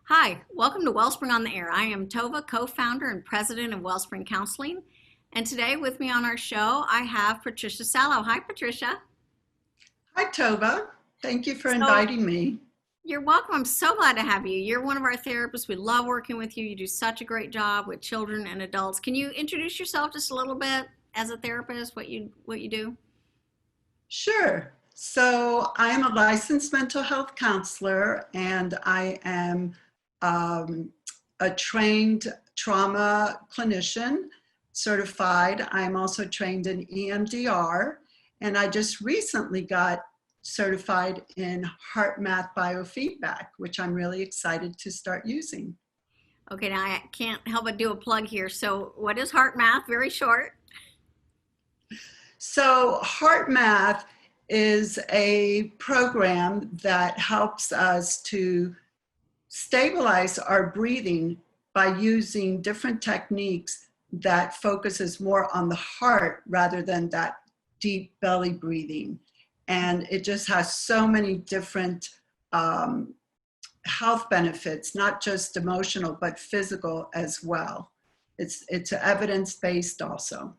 Hi, welcome to Wellspring on the Air. I am Tova, co-founder and president of Wellspring Counseling. And today with me on our show, I have Patricia Salow. Hi, Patricia. Hi, Tova. Thank you for So inviting me. you're welcome. I'm so glad to have you. You're one of our therapists. We love working with you. You do such a great job with children and adults. Can you introduce yourself just a little bit as a therapist, what you do? Sure. So I am a licensed mental health counselor, and I am um, a trained trauma clinician, certified. I'm also trained in EMDR, and I just recently got certified in HeartMath biofeedback, which I'm really excited to start using. Okay, now I can't help but do a plug here. So what is HeartMath? Very short. So, HeartMath is a program that helps us to stabilize our breathing by using different techniques that focuses more on the heart rather than that deep belly breathing. And it just has so many different um, health benefits, not just emotional, but physical as well. It's evidence-based also.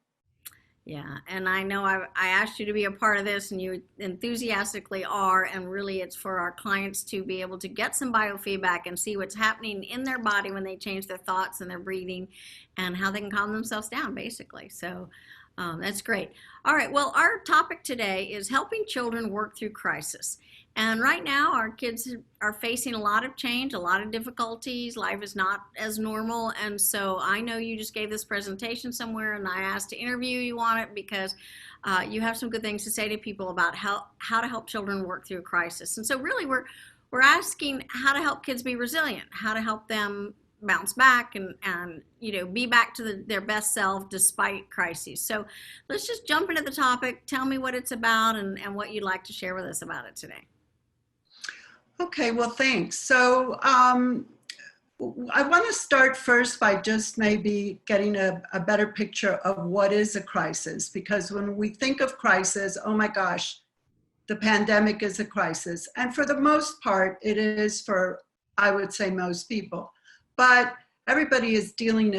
Yeah, and I know I asked you to be a part of this, and you enthusiastically are. And really, it's for our clients to be able to get some biofeedback and see what's happening in their body when they change their thoughts and their breathing, and how they can calm themselves down, basically. So that's great. All right, well, our topic today is helping children work through crisis. And right now, our kids are facing a lot of change, a lot of difficulties. Life is not as normal. And so I know you just gave this presentation somewhere, and I asked to interview you on it because you have some good things to say to people about how to help children work through a crisis. And so really, we're asking how to help kids be resilient, how to help them bounce back and be back to their best self despite crises. So let's just jump into the topic. Tell me what it's about and what you'd like to share with us about it today. Okay, well, thanks. So I want to start first by just maybe getting a better picture of what is a crisis, because when we think of crisis, oh my gosh, the pandemic is a crisis. And for the most part, it is for, I would say, most people. But everybody is dealing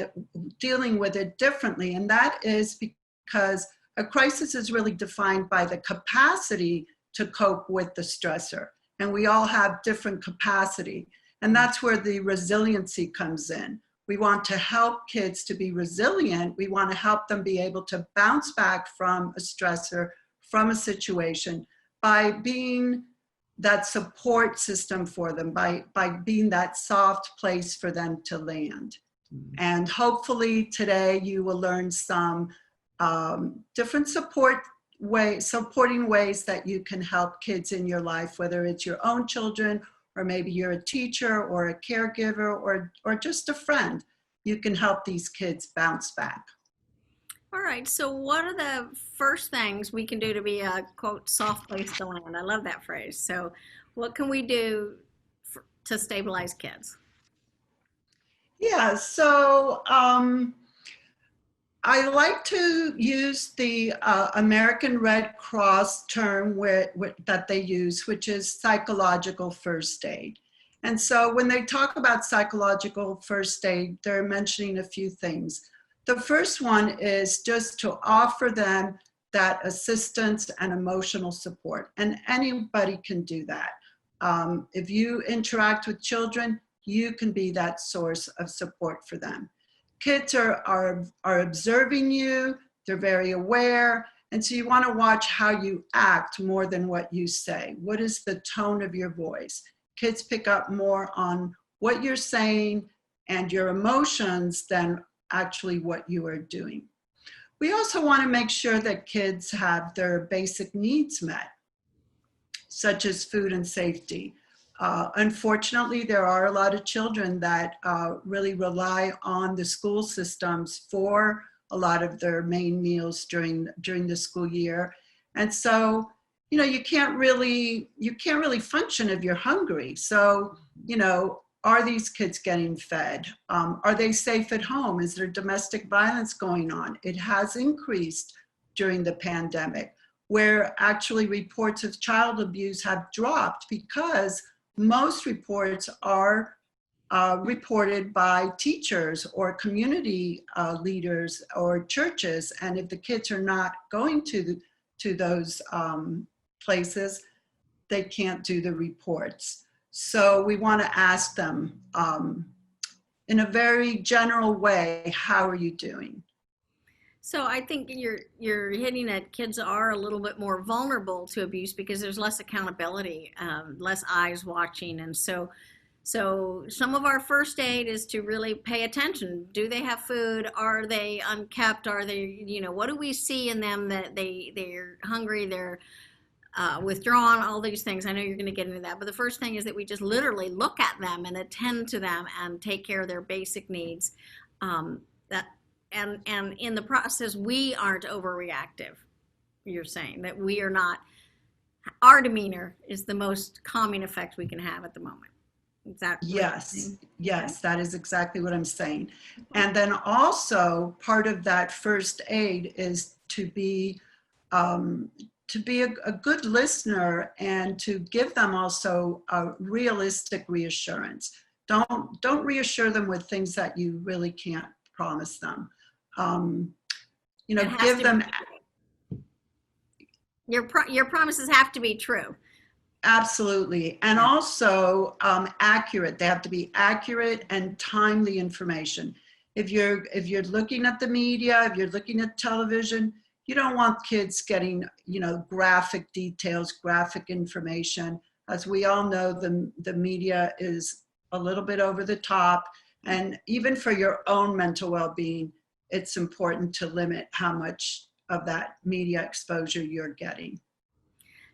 with it differently. And that is because a crisis is really defined by the capacity to cope with the stressor. And we all have different capacity. And that's where the resiliency comes in. We want to help kids to be resilient. We want to help them be able to bounce back from a stressor, from a situation, by being that support system for them, by being that soft place for them to land. And hopefully today you will learn some different supporting ways that you can help kids in your life, whether it's your own children, or maybe you're a teacher or a caregiver or just a friend. You can help these kids bounce back. All right, so what are the first things we can do to be a quote soft place to land? I love that phrase. So what can we do to stabilize kids? Yeah, so I like to use the American Red Cross term that they use, which is psychological first aid. And so when they talk about psychological first aid, they're mentioning a few things. The first one is just to offer them that assistance and emotional support. And anybody can do that. If you interact with children, you can be that source of support for them. Kids are observing you, they're very aware, and so you want to watch how you act more than what you say. What is the tone of your voice? Kids pick up more on what you're saying and your emotions than actually what you are doing. We also want to make sure that kids have their basic needs met, such as food and safety. Unfortunately, there are a lot of children that really rely on the school systems for a lot of their main meals during the school year. And so, you can't really function if you're hungry. So, are these kids getting fed? Are they safe at home? Is there domestic violence going on? It has increased during the pandemic, where actually reports of child abuse have dropped because most reports are reported by teachers or community leaders or churches. And if the kids are not going to those places, they can't do the reports. So we want to ask them in a very general way, how are you doing? So I think you're hitting that kids are a little bit more vulnerable to abuse because there's less accountability, less eyes watching, and so some of our first aid is to really pay attention. Do they have food? Are they unkept? Are they, what do we see in them that they're hungry, they're withdrawn, all these things. I know you're going to get into that, but the first thing is that we just literally look at them and attend to them and take care of their basic needs. That and in the process, we aren't overreactive. You're saying that we are not. Our demeanor is the most calming effect we can have at the moment. Is that yes, that is exactly what I'm saying. And then also part of that first aid is to be a good listener and to give them also a realistic reassurance. Don't reassure them with things that you really can't promise them. Give them. Your promises have to be true. Absolutely. And also accurate. They have to be accurate and timely information. If you're looking at the media, if you're looking at television, you don't want kids getting, graphic details, graphic information. As we all know, the media is a little bit over the top. And even for your own mental well-being, it's important to limit how much of that media exposure you're getting.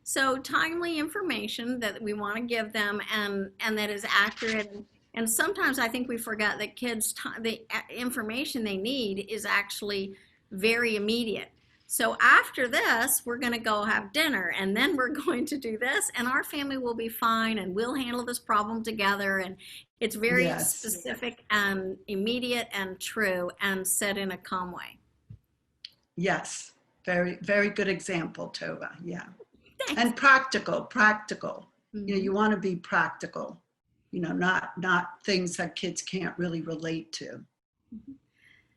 So timely information that we want to give them and that is accurate. And sometimes I think we forget that kids, the information they need is actually very immediate. So after this, we're going to go have dinner and then we're going to do this and our family will be fine and we'll handle this problem together. And it's very specific and immediate and true and said in a calm way. Yes. Very, very good example, Tova. Yeah. Thanks. And practical. Mm-hmm. You want to be practical, not things that kids can't really relate to. Mm-hmm.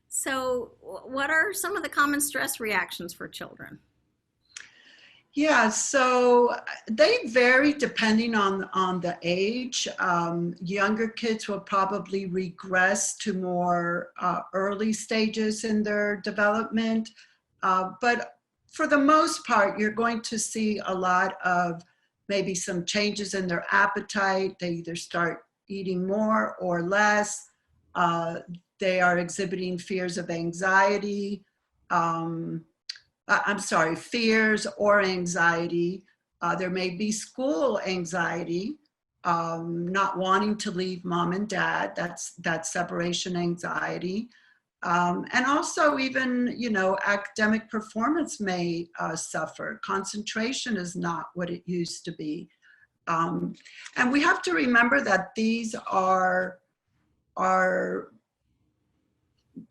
So what are some of the common stress reactions for children? Yeah, so they vary depending on the age. Younger kids will probably regress to more early stages in their development. But for the most part, you're going to see a lot of maybe some changes in their appetite. They either start eating more or less. They are exhibiting fears of anxiety. Fears or anxiety. There may be school anxiety, not wanting to leave mom and dad. That's separation anxiety. And also even, academic performance may suffer. Concentration is not what it used to be. And we have to remember that these are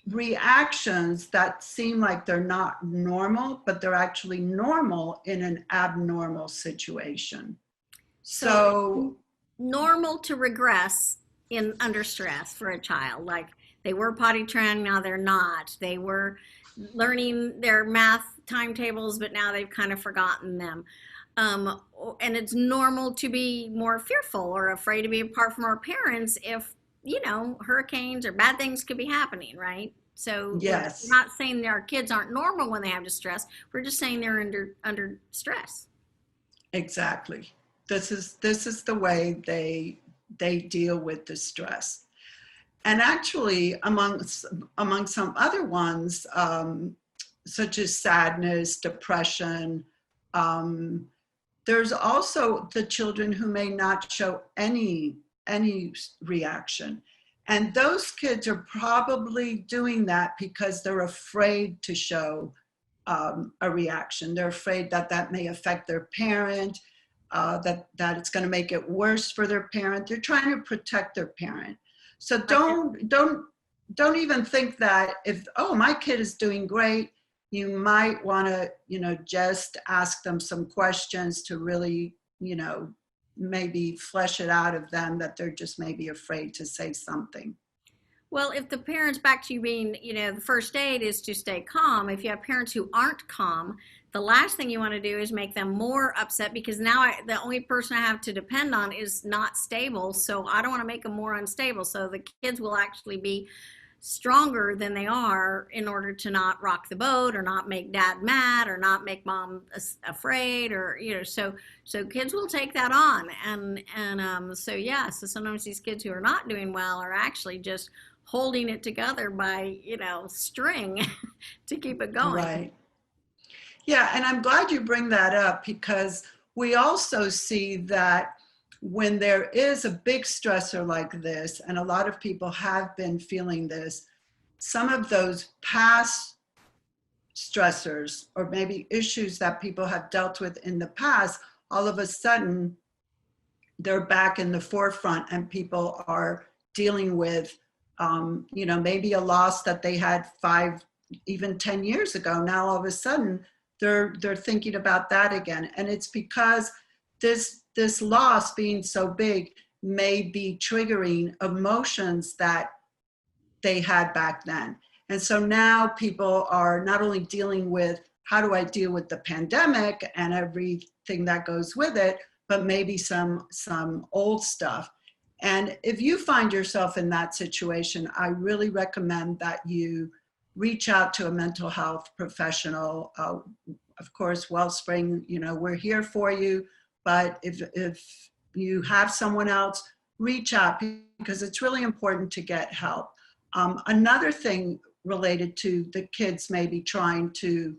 reactions that seem like they're not normal, but they're actually normal in an abnormal situation. So normal to regress under stress for a child, like they were potty trained, now they're not. They were learning their math timetables, but now they've kind of forgotten them. And it's normal to be more fearful or afraid to be apart from our parents if, hurricanes or bad things could be happening, right? So yes. We're not saying that our kids aren't normal when they have distress. We're just saying they're under stress. Exactly. This is the way they deal with the stress. And actually, among some other ones, such as sadness, depression, there's also the children who may not show any reaction. And those kids are probably doing that because they're afraid to show a reaction. They're afraid that may affect their parent, that it's going to make it worse for their parent. They're trying to protect their parent. So don't even think that if, my kid is doing great, you might want to, just ask them some questions to really, maybe flesh it out of them that they're just maybe afraid to say something. Well, if the parents, back to you being, the first aid is to stay calm. If you have parents who aren't calm, the last thing you want to do is make them more upset, because now the only person I have to depend on is not stable. So I don't want to make them more unstable. So the kids will actually be stronger than they are in order to not rock the boat or not make dad mad or not make mom afraid, or so kids will take that on. So sometimes these kids who are not doing well are actually just holding it together by string to keep it going. Right. Yeah, and I'm glad you bring that up, because we also see that when there is a big stressor like this, and a lot of people have been feeling this, some of those past stressors or maybe issues that people have dealt with in the past, all of a sudden they're back in the forefront, and people are dealing with maybe a loss that they had 5, even 10 years ago. Now all of a sudden they're thinking about that again, and it's because this loss being so big may be triggering emotions that they had back then. And so now people are not only dealing with, how do I deal with the pandemic and everything that goes with it, but maybe some old stuff. And if you find yourself in that situation, I really recommend that you reach out to a mental health professional. Of course, Wellspring, we're here for you. But if you have someone else, reach out, because it's really important to get help. Another thing related to the kids maybe trying to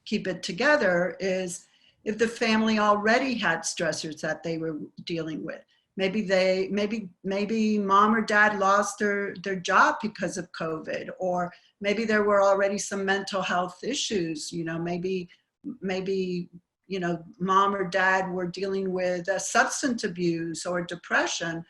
keep it together is if the family already had stressors that they were dealing with. Maybe mom or dad lost their job because of COVID, or maybe there were already some mental health issues. Maybe mom or dad were dealing with substance abuse or depression.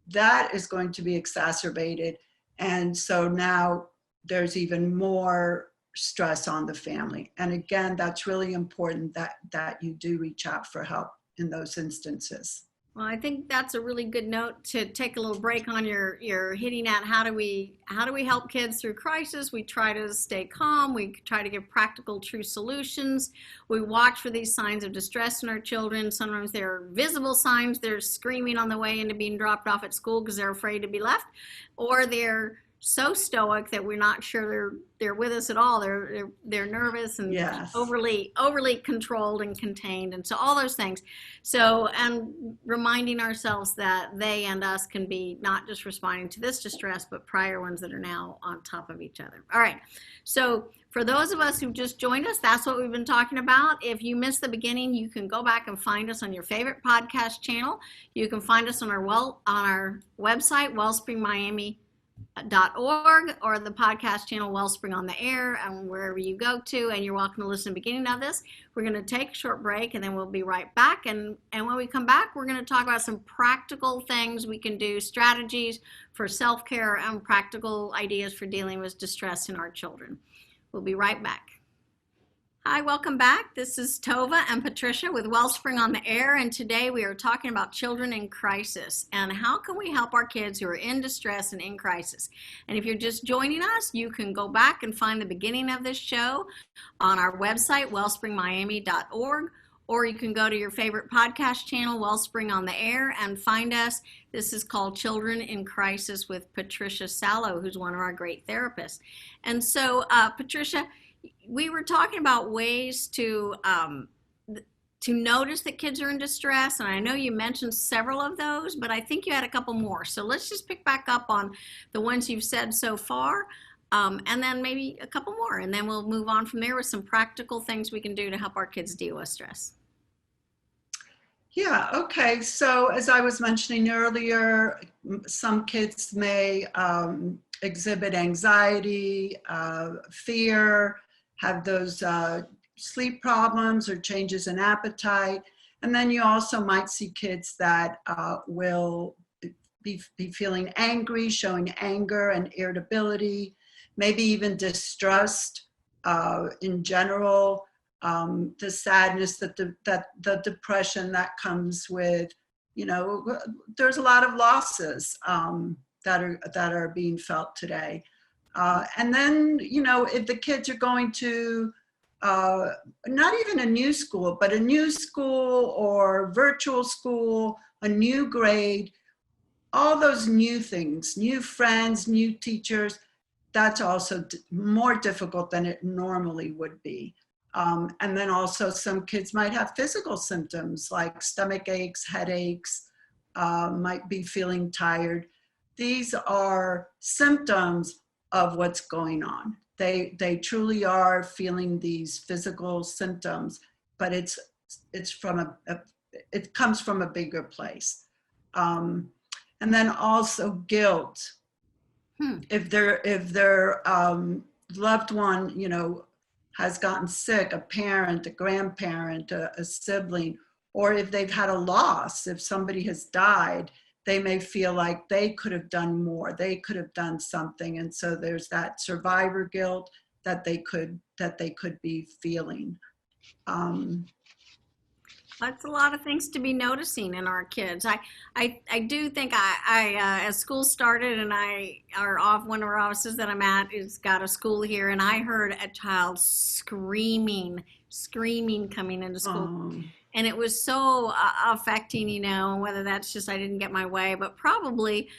That is going to be exacerbated. And so now there's even more stress on the family. And again, that's really important that you do reach out for help in those instances. Well, I think that's a really good note to take a little break on. You're hitting at how do we help kids through crisis. We try to stay calm. We try to give practical, true solutions. We watch for these signs of distress in our children. Sometimes they're visible signs. They're screaming on the way into being dropped off at school because they're afraid to be left, or they're so stoic that we're not sure they're with us at all. They're nervous and Yes. overly controlled and contained, and so all those things. So, and reminding ourselves that they and us can be not just responding to this distress, but prior ones that are now on top of each other. All right. So for those of us who just joined us, that's what we've been talking about. If you missed the beginning, you can go back and find us on your favorite podcast channel. You can find us on our website, wellspringmiami.org, or the podcast channel Wellspring on the Air, and wherever you go to, and you're welcome to listen to the beginning of this. We're going to take a short break, and then we'll be right back. And when we come back, we're going to talk about some practical things we can do, strategies for self-care, and practical ideas for dealing with distress in our children. We'll be right back. Hi, welcome back. This is Tova and Patricia with Wellspring on the Air, and today we are talking about children in crisis and how can we help our kids who are in distress and in crisis. And if you're just joining us, you can go back and find the beginning of this show on our website, wellspringmiami.org, or you can go to your favorite podcast channel, Wellspring on the Air, and find us. This is called Children in Crisis with Patricia Salow, who's one of our great therapists. And so, Patricia, we were talking about ways to notice that kids are in distress, and I know you mentioned several of those, but I think you had a couple more. So let's just pick back up on the ones you've said so far, and then maybe a couple more, and then we'll move on from there with some practical things we can do to help our kids deal with stress. Yeah, okay. So as I was mentioning earlier, some kids may exhibit anxiety, fear, have those sleep problems or changes in appetite. And then you also might see kids that will be feeling angry, showing anger and irritability, maybe even distrust in general, the sadness, the depression that comes with there's a lot of losses that are being felt today. And then, if the kids are going to not even a new school, but a new school or virtual school, a new grade, all those new things, new friends, new teachers, that's also more difficult than it normally would be. And then also some kids might have physical symptoms like stomach aches, headaches, might be feeling tired. These are symptoms of what's going on. They truly are feeling these physical symptoms, but it comes from a bigger place. And then also guilt. If their loved one, has gotten sick, a parent, a grandparent, a sibling, or if they've had a loss, if somebody has died, they may feel like they could have done more, they could have done something. And so there's that survivor guilt that they could be feeling. That's a lot of things to be noticing in our kids. I do think as school started and one of our offices that I'm at is got a school here, and I heard a child screaming coming into school. And it was so affecting, whether that's just I didn't get my way, but probably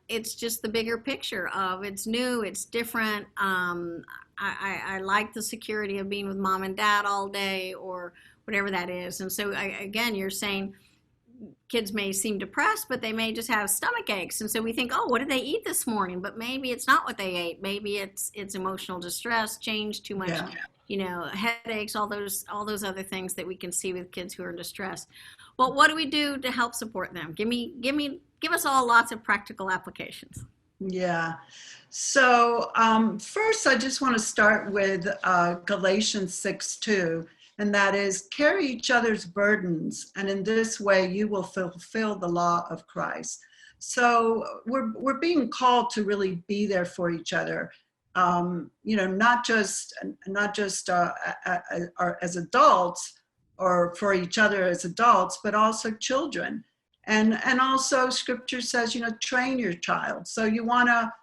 it's just the bigger picture of it's new, it's different. I like the security of being with mom and dad all day or whatever that is. And so again, you're saying kids may seem depressed, but they may just have stomach aches. And so we think, oh, what did they eat this morning? But maybe it's not what they ate. Maybe it's emotional distress, change, too much, headaches, all those other things that we can see with kids who are in distress. Well, what do we do to help support them? Give us all lots of practical applications. Yeah. So first, I just want to start with Galatians 6:2. And that is, carry each other's burdens, and in this way you will fulfill the law of Christ. So we're being called to really be there for each other, not just as adults or for each other as adults, but also children. And also Scripture says, train your child. So you want to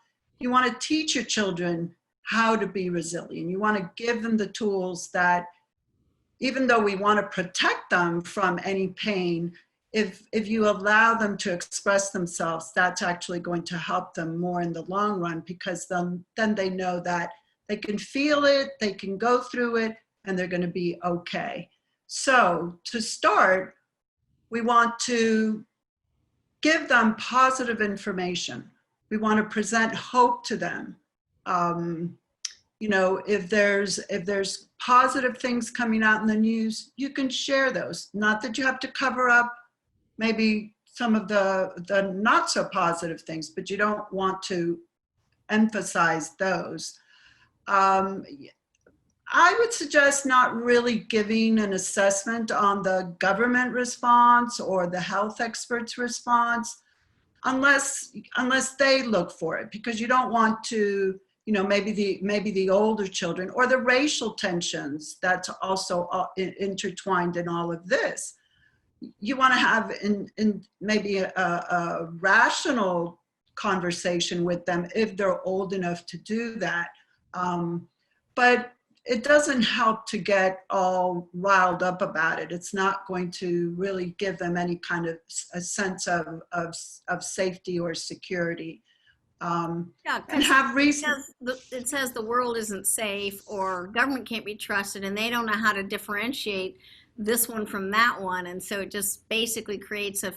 teach your children how to be resilient. You want to give them the tools that, even though we want to protect them from any pain, if you allow them to express themselves, that's actually going to help them more in the long run, because then they know that they can feel it, they can go through it, and they're going to be okay. So to start, we want to give them positive information. We want to present hope to them. If there's positive things coming out in the news, you can share those. Not that you have to cover up maybe some of the not so positive things, but you don't want to emphasize those. I would suggest not really giving an assessment on the government response or the health experts' response unless they look for it, because you don't want to, maybe the older children, or the racial tensions that's also intertwined in all of this. You want to have in maybe a rational conversation with them if they're old enough to do that. But it doesn't help to get all riled up about it. It's not going to really give them any kind of a sense of safety or security. And have reason. It says the world isn't safe or government can't be trusted, and they don't know how to differentiate this one from that one. And so it just basically creates a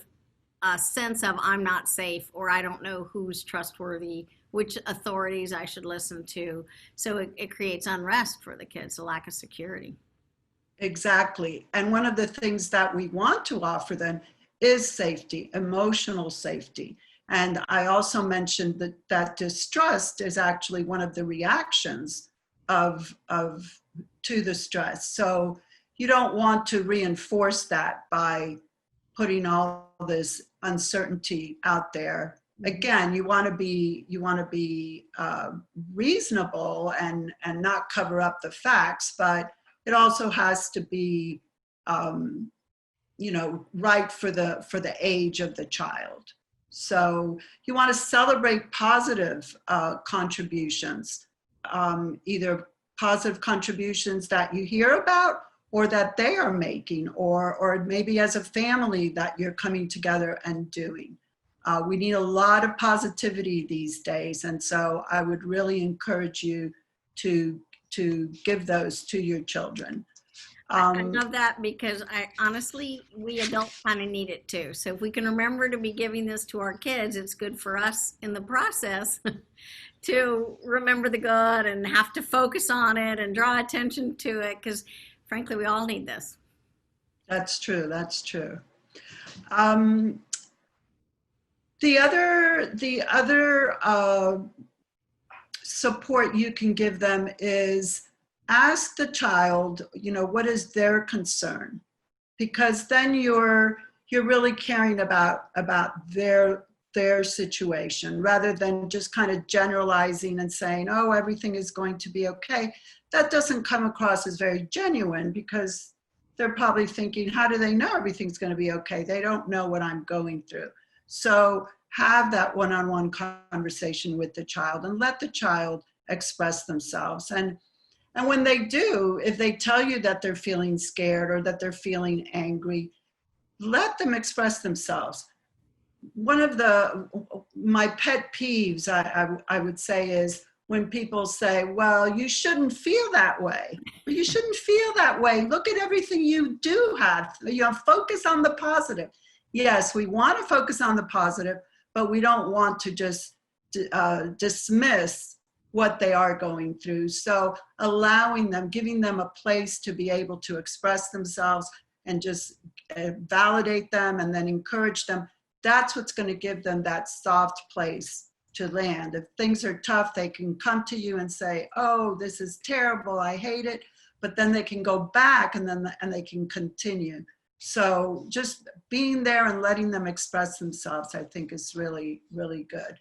sense of I'm not safe, or I don't know who's trustworthy, which authorities I should listen to. So it creates unrest for the kids, a lack of security. Exactly. And one of the things that we want to offer them is safety, emotional safety. And I also mentioned that distrust is actually one of the reactions to the stress. So you don't want to reinforce that by putting all this uncertainty out there. Again, you want to be reasonable and not cover up the facts, but it also has to be right for the age of the child. So you want to celebrate positive contributions, either positive contributions that you hear about or that they are making, or maybe as a family that you're coming together and doing. We need a lot of positivity these days, and so I would really encourage you to give those to your children. I love that because we adults kind of need it too. So if we can remember to be giving this to our kids, it's good for us in the process to remember the good and have to focus on it and draw attention to it because frankly, we all need this. That's true. That's true. The other support you can give them is ask the child, what is their concern? Because then you're really caring about their situation rather than just kind of generalizing and saying, oh, everything is going to be okay. That doesn't come across as very genuine because they're probably thinking, how do they know everything's going to be okay? They don't know what I'm going through. So have that one-on-one conversation with the child and let the child express themselves. And when they do, if they tell you that they're feeling scared or that they're feeling angry, let them express themselves. One of my pet peeves, I would say, is when people say, well, you shouldn't feel that way. Well, you shouldn't feel that way. Look at everything you do have. Focus on the positive. Yes, we want to focus on the positive, but we don't want to just dismiss what they are going through. So allowing them, giving them a place to be able to express themselves and just validate them and then encourage them, that's what's going to give them that soft place to land. If things are tough, they can come to you and say, oh, this is terrible, I hate it. But then they can go back and they can continue. So just being there and letting them express themselves, I think is really, really good.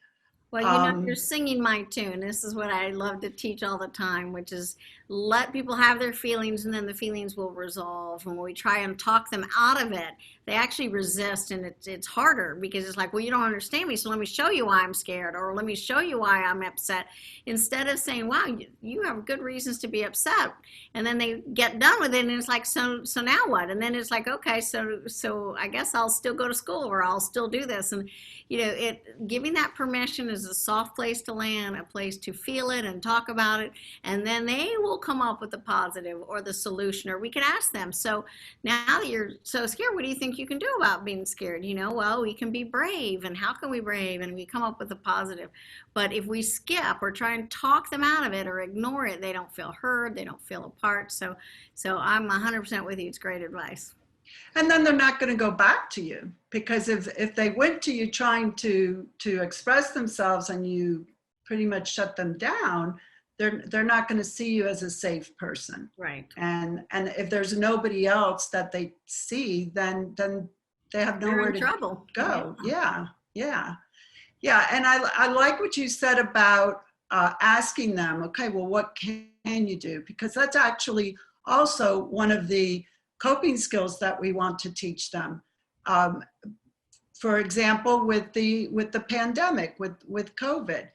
Well, you're singing my tune. This is what I love to teach all the time, which is let people have their feelings and then the feelings will resolve. And when we try and talk them out of it, they actually resist and it's harder because it's like, well, you don't understand me, so let me show you why I'm scared or let me show you why I'm upset. Instead of saying, wow, you have good reasons to be upset. And then they get done with it and it's like, so now what? And then it's like, okay, so I guess I'll still go to school or I'll still do this. And giving that permission is a soft place to land, a place to feel it and talk about it, and then they will come up with the positive or the solution, or we can ask them. So now that you're so scared, what do you think you can do about being scared? Well, we can be brave, and how can we brave? And we come up with the positive. But if we skip or try and talk them out of it or ignore it, they don't feel heard, they don't feel a part. So I'm 100% with you. It's great advice. And then they're not going to go back to you, because if they went to you trying to express themselves and you pretty much shut them down, they're not going to see you as a safe person. Right. And if there's nobody else that they see, then they have nowhere to trouble. Go. Yeah. And I like what you said about asking them, okay, well, what can you do? Because that's actually also one of the coping skills that we want to teach them. For example, with the pandemic, with COVID,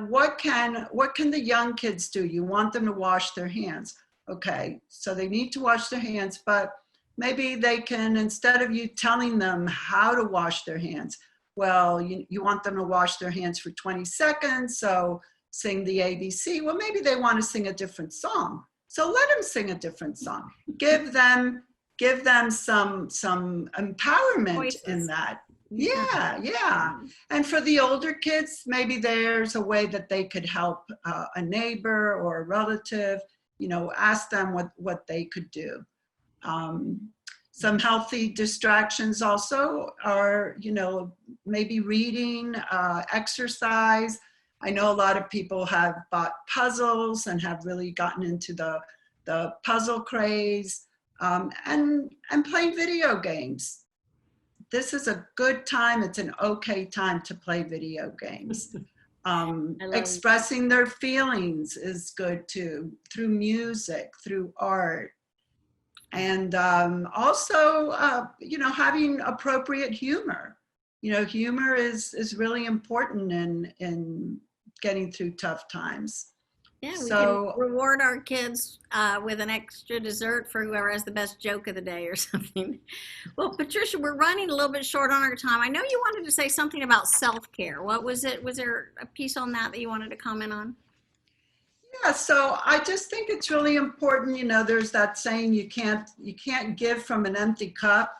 what can the young kids do? You want them to wash their hands. Okay, so they need to wash their hands, but maybe they can, instead of you telling them how to wash their hands, well, you want them to wash their hands for 20 seconds, so sing the ABC. Well, maybe they want to sing a different song. So let them sing a different song. Give them some empowerment Voices. In that. Yeah. And for the older kids, maybe there's a way that they could help a neighbor or a relative, ask them what they could do. Some healthy distractions also are, maybe reading, exercise. I know a lot of people have bought puzzles and have really gotten into the puzzle craze, and playing video games. This is a good time. It's an okay time to play video games. Expressing their feelings is good too, through music, through art. And also, having appropriate humor. Humor is really important in getting through tough times. Yeah, we can So, reward our kids with an extra dessert for whoever has the best joke of the day or something. Well, Patricia, we're running a little bit short on our time. I know you wanted to say something about self-care. What was it? Was there a piece on that you wanted to comment on? yeah, so I just think it's really important. There's that saying, you can't give from an empty cup.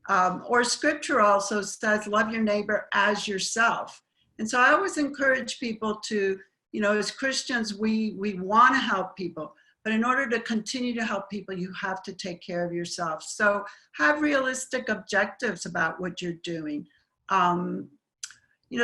Or scripture also says, love your neighbor as yourself. And so I always encourage people to, as Christians, we want to help people, but in order to continue to help people, you have to take care of yourself. So have realistic objectives about what you're doing. Um,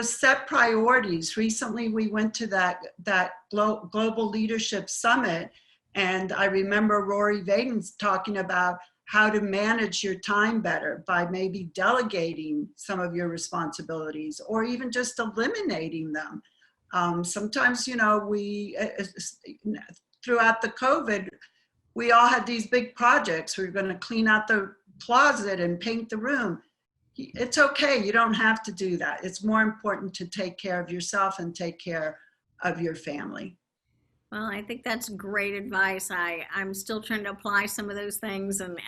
Set priorities. Recently, we went to that global leadership summit, and I remember Rory Vaden's talking about how to manage your time better by maybe delegating some of your responsibilities or even just eliminating them. Sometimes, we throughout the COVID, we all had these big projects. We were going to clean out the closet and paint the room. It's okay. You don't have to do that. It's more important to take care of yourself and take care of your family. Well, I think that's great advice. I'm still trying to apply some of those things and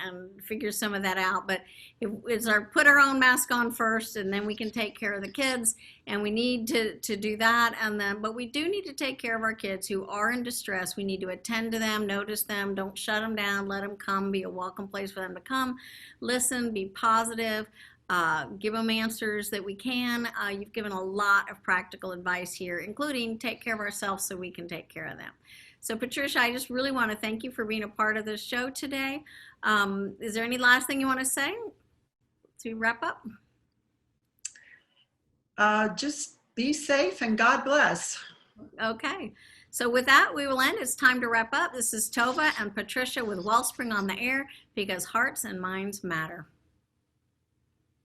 figure some of that out. But it's our put our own mask on first, and then we can take care of the kids. And we need to do that. But we do need to take care of our kids who are in distress. We need to attend to them, notice them, don't shut them down, let them come, be a welcome place for them to come, listen, be positive. Give them answers that we can. You've given a lot of practical advice here, including take care of ourselves so we can take care of them. So Patricia, I just really want to thank you for being a part of this show today. Is there any last thing you want to say to wrap up? Just be safe and God bless. Okay. So with that, we will end. It's time to wrap up. This is Tova and Patricia with Wellspring on the air, because hearts and minds matter.